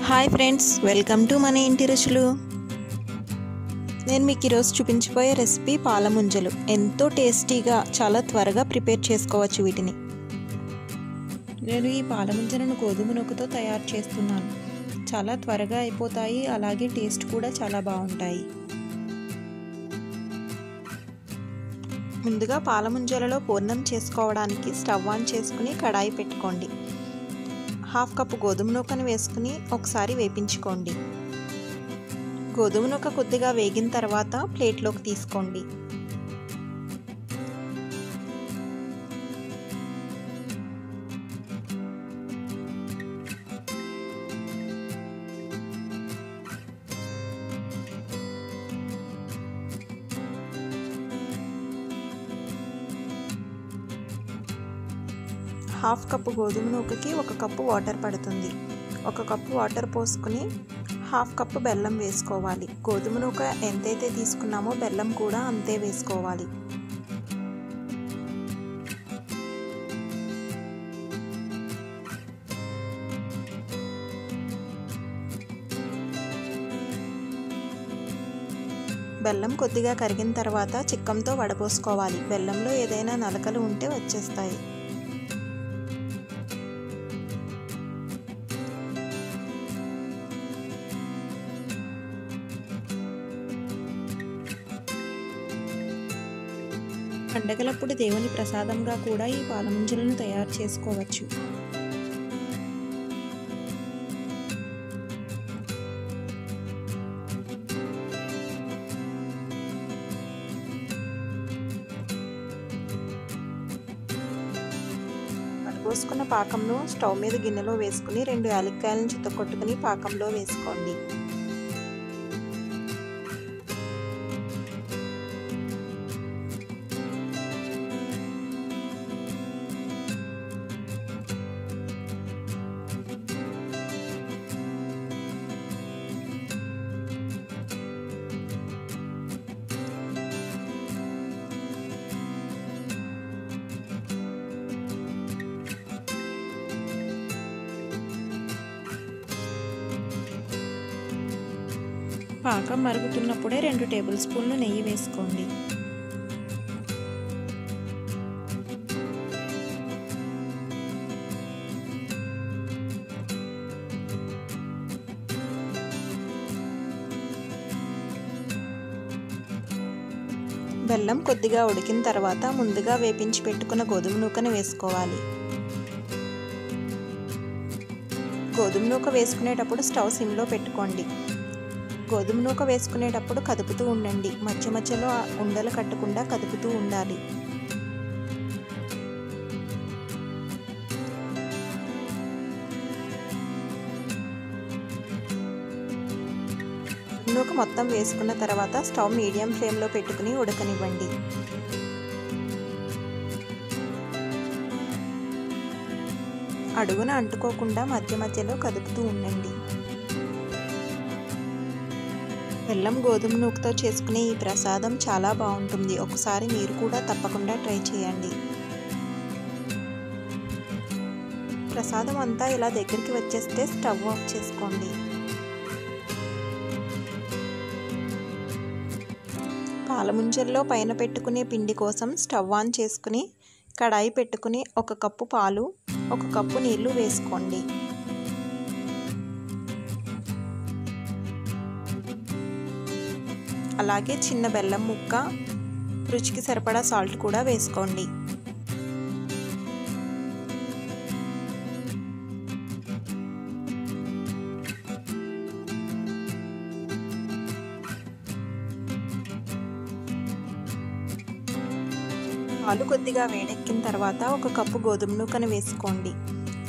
Hi friends, welcome to మనాయింటిరుచులు. నేను మీకు ఈరోజు చూపించబోయే రెసిపీ పాలముంజలు. ఎంతో టేస్టీగా చాలా త్వరగా ప్రిపేర్ చేసుకోవచ్చు వీటిని. నేను ఈ పాలముంజలను గోధుమ నూకతో తయారు చేస్తున్నాను. చాలా త్వరగా అయిపోతాయి, అలాగే టేస్ట్ కూడా చాలా బాగుంటాయి. ముందుగా పాలముంజలలో పూర్ణం చేసుకోవడానికి స్టవ్ ఆన్ చేసుకుని కడాయి పెట్టుకోండి. హాఫ్ కప్పు గోధుమ నూకను వేసుకుని ఒకసారి వేపించుకోండి. గోధుమ నూక కొద్దిగా వేగిన తర్వాత ప్లేట్లోకి తీసుకోండి. హాఫ్ కప్పు గోధుమ నూకకి 1 కప్పు వాటర్ పడుతుంది. 1 కప్పు వాటర్ పోసుకుని హాఫ్ కప్పు బెల్లం వేసుకోవాలి. గోధుమ నూక ఎంతైతే తీసుకున్నామో బెల్లం కూడా అంతే వేసుకోవాలి. బెల్లం కొద్దిగా కరిగిన తర్వాత చిక్కంతో వడపోసుకోవాలి. బెల్లంలో ఏదైనా నలకలు ఉంటే వచ్చేస్తాయి. పండగలప్పుడు దేవుని ప్రసాదంగా కూడా ఈ పాలముంజలను తయారు చేసుకోవచ్చు. వడపోసుకున్న పాకంను స్టవ్ మీద గిన్నెలో వేసుకుని 2 యాలక్కాయలను చితకొట్టుకుని పాకంలో వేసుకోండి. పాకం మరుగుతున్నప్పుడే 2 టేబుల్ స్పూన్లు నెయ్యి వేసుకోండి. బెల్లం కొద్దిగా ఉడికిన తర్వాత ముందుగా వేపించి పెట్టుకున్న గోధుమ నూకను వేసుకోవాలి. గోధుమ నూక వేసుకునేటప్పుడు స్టవ్ సిమ్లో పెట్టుకోండి. గోధుమ నూక వేసుకునేటప్పుడు కదుపుతూ ఉండండి. మధ్య మధ్యలో ఉండలు కట్టకుండా కదుపుతూ ఉండాలి. నూక మొత్తం వేసుకున్న తర్వాత స్టవ్ మీడియం ఫ్లేమ్లో పెట్టుకుని ఉడకనివ్వండి. అడుగున అంటుకోకుండా మధ్య మధ్యలో కదుపుతూ ఉండండి. బెల్లం గోధుమ నూకతో చేసుకునే ఈ ప్రసాదం చాలా బాగుంటుంది. ఒకసారి మీరు కూడా తప్పకుండా ట్రై చేయండి. ప్రసాదం అంతా ఇలా దగ్గరికి వచ్చేస్తే స్టవ్ ఆఫ్ చేసుకోండి. పాలముంజల్లో పైన పెట్టుకునే పిండి కోసం స్టవ్ ఆన్ చేసుకుని కడాయి పెట్టుకుని 1 కప్పు పాలు 1 కప్పు నీళ్లు వేసుకోండి. అలాగే చిన్న బెల్లం ముక్క, రుచికి సరిపడా సాల్ట్ కూడా వేసుకోండి. పాలు కొద్దిగా వేడెక్కిన తర్వాత 1 కప్పు గోధుమ నూకను వేసుకోండి.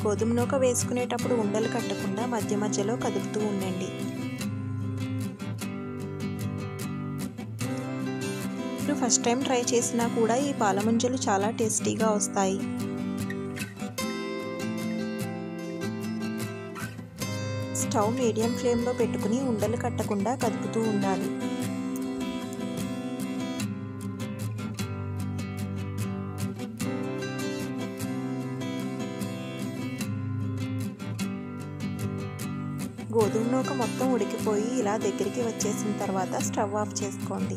గోధుమ నూక వేసుకునేటప్పుడు ఉండలు కట్టకుండా మధ్య మధ్యలో కదుపుతూ ఉండండి. ఫస్ట్ టైం ట్రై చేసినా కూడా ఈ పాలముంజలు చాలా టేస్టీగా వస్తాయి. స్టవ్ మీడియం ఫ్లేమ్లో పెట్టుకుని ఉండలు కట్టకుండా కదుపుతూ ఉండాలి. గోధుమ నూక మొత్తం ఉడికిపోయి ఇలా దగ్గరికి వచ్చేసిన తర్వాత స్టవ్ ఆఫ్ చేసుకోండి.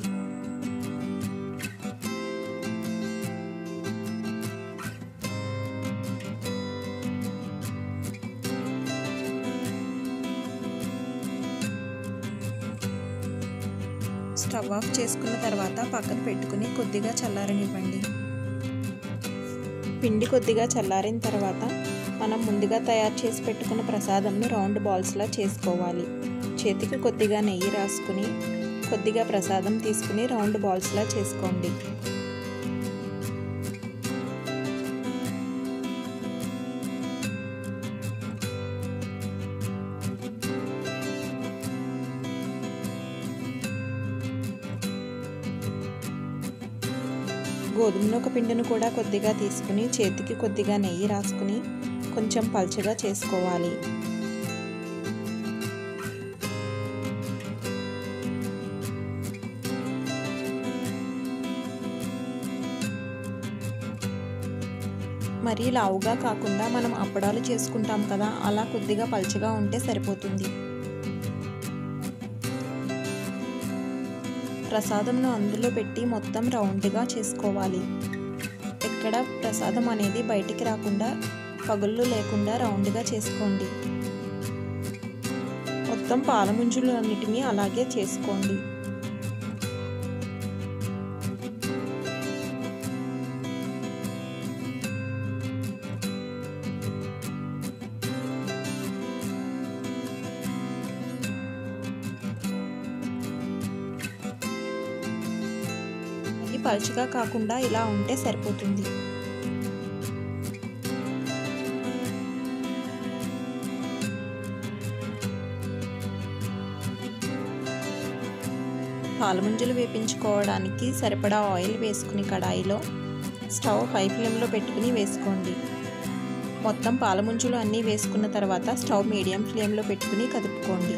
స్టవ్ ఆఫ్ చేసుకున్న తర్వాత పక్కన పెట్టుకుని కొద్దిగా చల్లారనివ్వండి. పిండి కొద్దిగా చల్లారిన తర్వాత మనం ముందుగా తయారు చేసి పెట్టుకున్న ప్రసాదంని రౌండ్ బాల్స్లా చేసుకోవాలి. చేతికి కొద్దిగా నెయ్యి రాసుకుని కొద్దిగా ప్రసాదం తీసుకుని రౌండ్ బాల్స్లా చేసుకోండి. గోధుమ నూక పిండిని కూడా కొద్దిగా తీసుకుని చేతికి కొద్దిగా నెయ్యి రాసుకుని కొంచెం పల్చగా చేసుకోవాలి. మరీ లావుగా కాకుండా మనం అప్పడాలు చేసుకుంటాం కదా, అలా కొద్దిగా పల్చగా ఉంటే సరిపోతుంది. ప్రసాదంను అందులో పెట్టి మొత్తం రౌండ్గా చేసుకోవాలి. ఎక్కడ ప్రసాదం అనేది బయటికి రాకుండా పగుళ్ళు లేకుండా రౌండ్గా చేసుకోండి. మొత్తం పాలముంజులు అన్నిటినీ అలాగే చేసుకోండి. పలుచగా కాకుండా ఇలా ఉంటే సరిపోతుంది. పాలముంజలు వేపించుకోవడానికి సరిపడా ఆయిల్ వేసుకుని కడాయిలో స్టవ్ హై ఫ్లేమ్లో పెట్టుకుని వేసుకోండి. మొత్తం పాలముంజలు అన్నీ వేసుకున్న తర్వాత స్టవ్ మీడియం ఫ్లేమ్లో పెట్టుకుని కదుపుకోండి.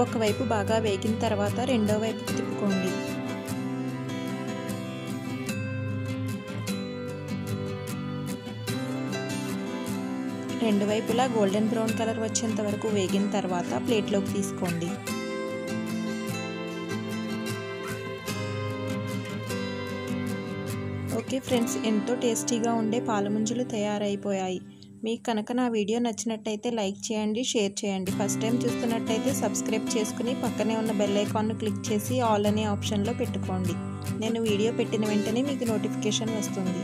ఒకవైపు బాగా వేగిన తర్వాత రెండో వైపుకు తిప్పుకోండి. రెండు వైపులా గోల్డెన్ బ్రౌన్ కలర్ వచ్చేంత వరకు వేగిన తర్వాత ప్లేట్లోకి తీసుకోండి. ఓకే ఫ్రెండ్స్, ఎంతో టేస్టీగా ఉండే పాలముంజలు తయారైపోయాయి. మీకు కనుక నా వీడియో నచ్చినట్టయితే లైక్ చేయండి, షేర్ చేయండి. ఫస్ట్ టైం చూస్తున్నట్టయితే సబ్స్క్రైబ్ చేసుకుని పక్కనే ఉన్న బెల్ ఐకాన్ను క్లిక్ చేసి ఆల్ అనే ఆప్షన్లో పెట్టుకోండి. నేను వీడియో పెట్టిన వెంటనే మీకు నోటిఫికేషన్ వస్తుంది.